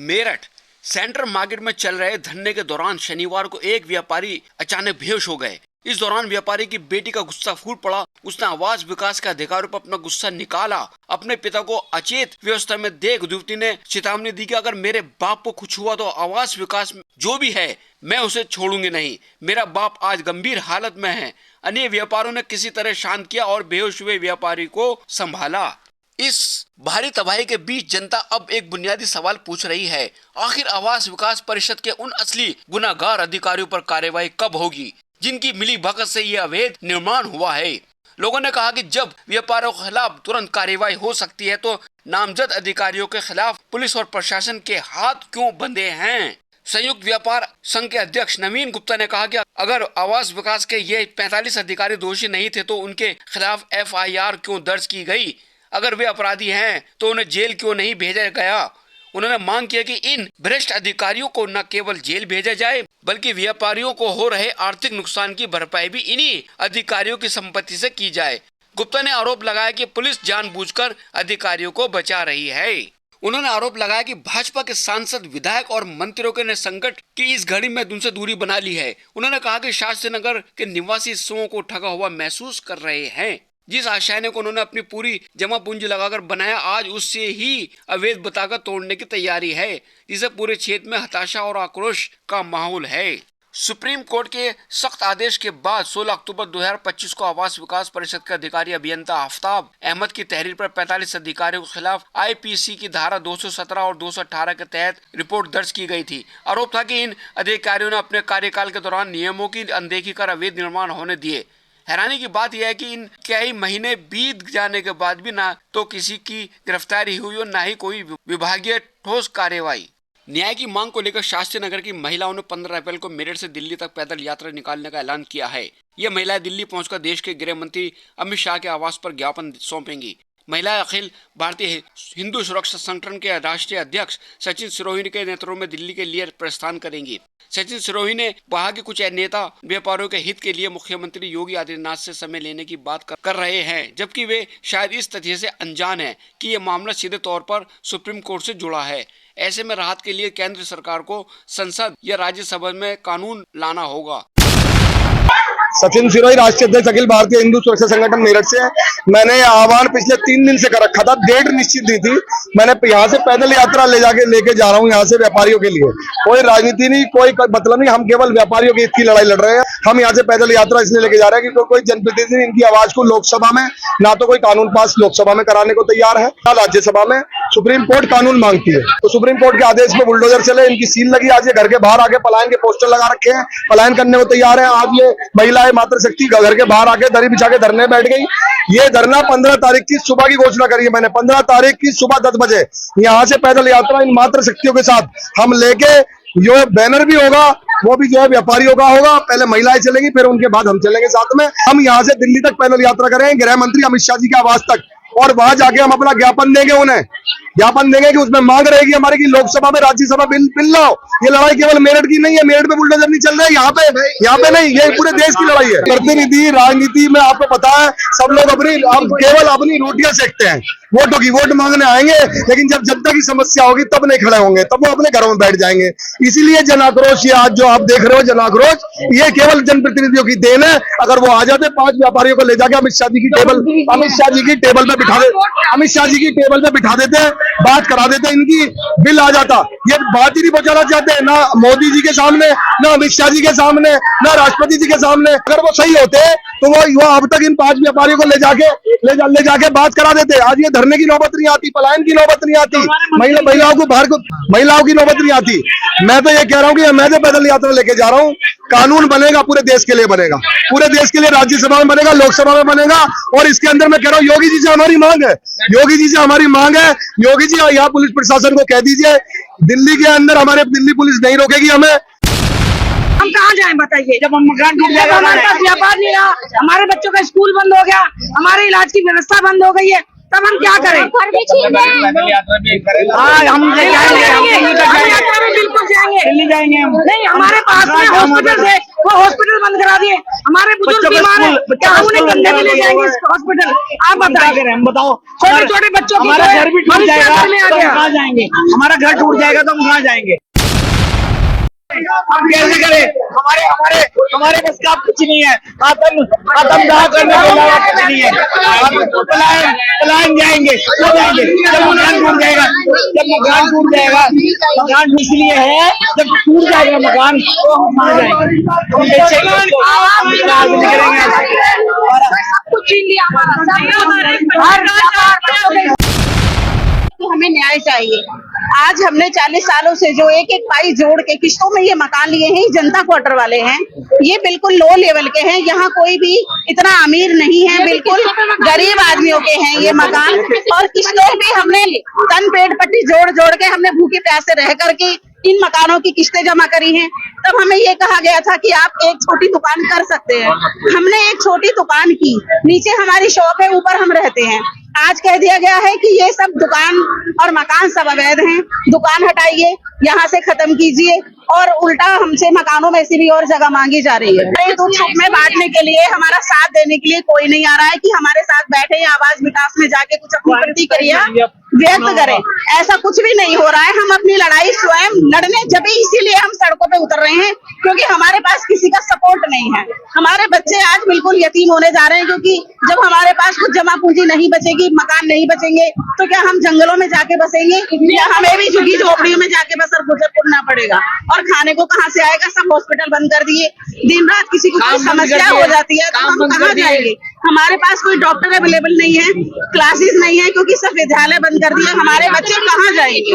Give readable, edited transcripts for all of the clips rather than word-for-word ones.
Meerut central market में चल रहे धरने के दौरान शनिवार को एक व्यापारी अचानक बेहोश हो गए। इस दौरान व्यापारी की बेटी का गुस्सा फूट पड़ा। उसने आवास विकास के अधिकारियों पर अपना गुस्सा निकाला। अपने पिता को अचेत व्यवस्था में देख युवती ने चेतावनी दी कि अगर मेरे बाप को कुछ हुआ तो आवास विकास जो भी है मैं उसे छोड़ूंगी नहीं। मेरा बाप आज गंभीर हालत में है। अन्य व्यापारियों ने किसी तरह शांत किया और बेहोश हुए व्यापारी को संभाला। इस भारी तबाही के बीच जनता अब एक बुनियादी सवाल पूछ रही है, आखिर आवास विकास परिषद के उन असली गुनाहगार अधिकारियों पर कार्रवाई कब होगी जिनकी मिली भगत से यह अवैध निर्माण हुआ है। लोगों ने कहा कि जब व्यापारियों के खिलाफ तुरंत कार्रवाई हो सकती है तो नामजद अधिकारियों के खिलाफ पुलिस और प्रशासन के हाथ क्यों बंधे हैं। संयुक्त व्यापार संघ के अध्यक्ष नवीन गुप्ता ने कहा कि अगर आवास विकास के ये 45 अधिकारी दोषी नहीं थे तो उनके खिलाफ FIR क्यों दर्ज की गई। अगर वे अपराधी हैं तो उन्हें जेल क्यों नहीं भेजा गया। उन्होंने मांग किया कि इन भ्रष्ट अधिकारियों को न केवल जेल भेजा जाए बल्कि व्यापारियों को हो रहे आर्थिक नुकसान की भरपाई भी इन्हीं अधिकारियों की संपत्ति से की जाए। गुप्ता ने आरोप लगाया कि पुलिस जानबूझकर अधिकारियों को बचा रही है। उन्होंने आरोप लगाया कि भाजपा के सांसद, विधायक और मंत्रियों ने संकट की इस घड़ी में उनसे दूरी बना ली है। उन्होंने कहा कि शास्त्री नगर के निवासी हिस्सों को ठगा हुआ महसूस कर रहे हैं। जिस आशायने को उन्होंने अपनी पूरी जमा पूंजी लगाकर बनाया आज उससे ही अवैध बताकर तोड़ने की तैयारी है, जिसे पूरे क्षेत्र में हताशा और आक्रोश का माहौल है। सुप्रीम कोर्ट के सख्त आदेश के बाद 16 अक्टूबर 2025 को आवास विकास परिषद के अधिकारी अभियंता आफ्ताब अहमद की तहरीर पर 45 अधिकारियों के खिलाफ IPC की धारा 217 और 218 के तहत रिपोर्ट दर्ज की गई थी। आरोप था कि इन अधिकारियों ने अपने कार्यकाल के दौरान नियमों की अनदेखी कर अवैध निर्माण होने दिए। हैरानी की बात यह है कि इन कई महीने बीत जाने के बाद भी ना तो किसी की गिरफ्तारी हुई और ना ही कोई विभागीय ठोस कार्रवाई। न्याय की मांग को लेकर शास्त्री नगर की महिलाओं ने 15 अप्रैल को मेरठ से दिल्ली तक पैदल यात्रा निकालने का ऐलान किया है। ये महिलाएं दिल्ली पहुंचकर देश के गृह मंत्री अमित शाह के आवास पर ज्ञापन सौंपेंगी। महिलाएं अखिल भारतीय हिंदू सुरक्षा संगठन के राष्ट्रीय अध्यक्ष सचिन सिरोही के नेतृत्व में दिल्ली के लिए प्रस्थान करेंगी। सचिन सिरोही ने कहा कि कुछ नेता व्यापारियों के हित के लिए मुख्यमंत्री योगी आदित्यनाथ से समय लेने की बात कर रहे हैं, जबकि वे शायद इस तथ्य से अनजान हैं कि ये मामला सीधे तौर पर सुप्रीम कोर्ट से जुड़ा है। ऐसे में राहत के लिए केंद्र सरकार को संसद या राज्यसभा में कानून लाना होगा। सचिन सिरोही, राष्ट्रीय अध्यक्ष अखिल भारतीय हिंदू सुरक्षा संगठन मेरठ से। मैंने आह्वान पिछले 3 दिन से कर रखा था, डेट निश्चित दी थी। मैंने यहाँ से पैदल यात्रा लेके जा रहा हूँ यहाँ से व्यापारियों के लिए। कोई राजनीति नहीं, कोई मतलब नहीं, हम केवल व्यापारियों की हित की लड़ाई लड़ रहे हैं। हम यहाँ से पैदल यात्रा इसलिए लेके जा रहे हैं कि कोई जनप्रतिनिधि इनकी आवाज को लोकसभा में ना तो कोई कानून पास लोकसभा में कराने को तैयार है ना राज्यसभा में। सुप्रीम कोर्ट कानून मांगती है तो सुप्रीम कोर्ट के आदेश पे बुलडोजर चले, इनकी सील लगी। आज ये घर के बाहर आके पलायन के पोस्टर लगा रखे हैं, पलायन करने को तैयार है। आज ये महिलाएं मातृशक्ति घर के बाहर आके दरी बिछा के धरने बैठ गई। ये धरना 15 तारीख की सुबह की घोषणा करी है मैंने। 15 तारीख की सुबह 10 बजे यहाँ से पैदल यात्रा इन मातृशक्तियों के साथ हम लेके, जो बैनर भी होगा वो भी जो है व्यापारियों का होगा। पहले महिलाएं चलेंगी, फिर उनके बाद हम चलेंगे साथ में। हम यहाँ से दिल्ली तक पैदल यात्रा करेंगे, गृह मंत्री अमित शाह जी के आवास तक, और वहां जाके हम अपना ज्ञापन देंगे। उन्हें ज्ञापन देंगे कि उसमें मांग रहेगी हमारी कि लोकसभा में राज्यसभा बिल लाओ। ये लड़ाई केवल मेरठ की नहीं है, मेरठ में बुलडोजर नहीं चल रहा है, यहाँ पे नहीं, ये पूरे देश की लड़ाई है। प्रतिनिधि राजनीति में आपको पता है सब लोग केवल अपनी रोटियां सेकते हैं, वोटों की वोट मांगने आएंगे, लेकिन जब जनता की समस्या होगी तब नहीं खड़े होंगे, तब वो अपने घरों में बैठ जाएंगे। इसीलिए जन आक्रोश, ये आज जो आप देख रहे हो जन आक्रोश, ये केवल जनप्रतिनिधियों की देन है। अगर वो आ जाते 5 व्यापारियों को ले जाके अमित शाह जी की टेबल पे बिठा देते, बात करा देते, इनकी बिल आ जाता। ये बात ही नहीं पहुंचाना चाहते, ना मोदी जी के सामने, ना अमित शाह जी के सामने, ना राष्ट्रपति जी के सामने। अगर वो सही होते तो वो अब तक इन 5 व्यापारियों को ले जाके बात करा देते। आज ये धरने की नौबत नहीं आती, पलायन की नौबत नहीं आती, महिलाओं की नौबत नहीं आती। मैं तो ये कह रहा हूँ कि मैं तो पैदल यात्रा लेके जा रहा हूँ। कानून बनेगा, पूरे देश के लिए बनेगा, पूरे देश के लिए राज्यसभा में बनेगा, लोकसभा में बनेगा। और इसके अंदर मैं कह रहा हूँ योगी जी से हमारी मांग है, योगी जी यहाँ पुलिस प्रशासन को कह दीजिए, दिल्ली के अंदर हमारे दिल्ली पुलिस नहीं रोकेगी हमें। हम कहाँ जाएं बताइए, जब हमारे पास व्यापार नहीं रहा, हमारे बच्चों का स्कूल बंद हो गया, हमारे इलाज की व्यवस्था बंद हो गई है, तब हम क्या करें। हाँ, हम जाएंगे, बिल्कुल जाएंगे, नहीं हमारे पास में हॉस्पिटल है, वो हॉस्पिटल बंद करा दिए। हमारे बुजुर्ग बीमार है, क्या हम उन्हें कंधे में ले जाएंगे हॉस्पिटल? आप बताइए, हम बताओ, छोटे छोटे बच्चों की हमारा घर भी टूट जाएगा भविष्य में आ तो हम गया। कहाँ जाएंगे? हमारा घर टूट जाएगा तो हम कहाँ जाएंगे? हम कैसे करें? हमारे हमारे हमारे बस का कुछ नहीं है। आत्मदाह करने के अलावा कुछ नहीं है। हम पलायन जाएंगे, क्यों जाएंगे? जब मकान टूट जाएगा, मकान इसलिए है, जब टूट जाएगा मकान तो हम कहाँ जाएंगे? हम कैसे निकलेंगे? कुछ लिया तो हमें न्याय चाहिए। आज हमने 40 सालों से जो एक एक पाई जोड़ के किस्तों में ये मकान लिए हैं, जनता क्वार्टर वाले हैं, ये बिल्कुल लो लेवल के हैं। यहाँ कोई भी इतना अमीर नहीं है, बिल्कुल गरीब आदमियों के हैं ये मकान। और किस्तों भी हमने तन पेट पट्टी जोड़ जोड़ के हमने भूखे प्यासे रह करके इन मकानों की किस्तें जमा करी हैं। तब हमें ये कहा गया था कि आप एक छोटी दुकान कर सकते हैं। हमने एक छोटी दुकान की, नीचे हमारी शॉप है, ऊपर हम रहते हैं। आज कह दिया गया है कि ये सब दुकान और मकान सब अवैध हैं, दुकान हटाइए, यहाँ से खत्म कीजिए, और उल्टा हमसे मकानों में से भी और जगह मांगी जा रही है। दुख सुख में बांटने के लिए, हमारा साथ देने के लिए कोई नहीं आ रहा है कि हमारे साथ बैठे या आवाज विकास में जाके कुछ अपनी प्रतिक्रिया व्यक्त करें। ऐसा कुछ भी नहीं हो रहा है। हम अपनी लड़ाई स्वयं लड़ने जब इसीलिए हम सड़कों पे उतर रहे हैं, क्योंकि हमारे पास किसी का सपोर्ट नहीं है। हमारे बच्चे आज बिल्कुल यतीम होने जा रहे हैं, क्योंकि जब हमारे पास कुछ जमा पूंजी नहीं बचेगी, मकान नहीं बचेंगे, तो क्या हम जंगलों में जाके बसेंगे या हमें भी झुग्गी झोपड़ियों में जाके बसर गुजर करना पड़ेगा? और खाने को कहाँ से आएगा? सब हॉस्पिटल बंद कर दिए। दिन रात किसी को कोई समस्या हो जाती है तो हम कहाँ जाएंगे? हमारे पास कोई डॉक्टर अवेलेबल नहीं है, क्लासेस नहीं है, क्योंकि सब विद्यालय बंद कर दिए। हमारे बच्चे कहाँ जाएंगे?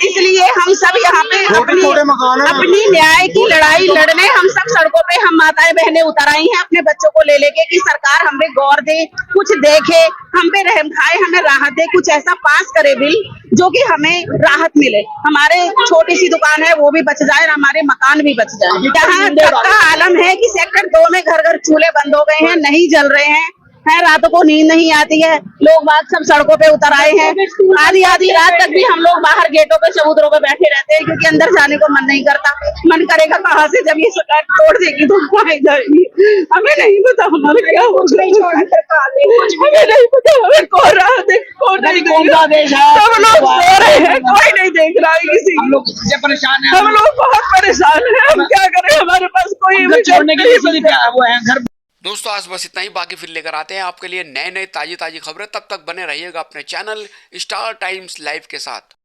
इसलिए हम सब यहाँ पे अपनी न्याय की लड़ाई लड़ने हम सब सड़कों पे, हम माताएं बहनें उतर आई हैं अपने बच्चों को ले लेके कि सरकार हमें गौर दे, कुछ देखे, हम पे रहम खाए, हमें राहत दे, कुछ ऐसा पास करे बिल जो कि हमें राहत मिले। हमारे छोटी सी दुकान है वो भी बच जाए, हमारे मकान भी बच जाए। यहाँ तक का आलम है कि सेक्टर 2 में घर घर चूल्हे बंद हो गए हैं, नहीं जल रहे हैं, रातों को नींद नहीं आती है। लोग बाग सब सड़कों पे उतर आए हैं। आधी आधी रात तक भी हम लोग बाहर गेटों पे चबूतरों पे बैठे रहते हैं, क्योंकि अंदर जाने को मन नहीं करता। मन करेगा कहाँ से, जब ये सरकार तोड़ देगी तो कहाँ जाएगी? हमें नहीं पता हमारे क्या होगा, हमें नहीं पता, हमें कौन रहा देख, कौन नहीं देख रहा। सब लोग सो रहे हैं, कोई नहीं देख रहा है किसी। हम लोग परेशान हैं, हम लोग बहुत परेशान हैं। हम क्या करें? हमारे पास कोई छोड़ने के लिए वो है घर। दोस्तों आज बस इतना ही, बाकी फिर लेकर आते हैं आपके लिए नए नए ताजी खबरें। तब तक बने रहिएगा अपने चैनल स्टार टाइम्स लाइव के साथ।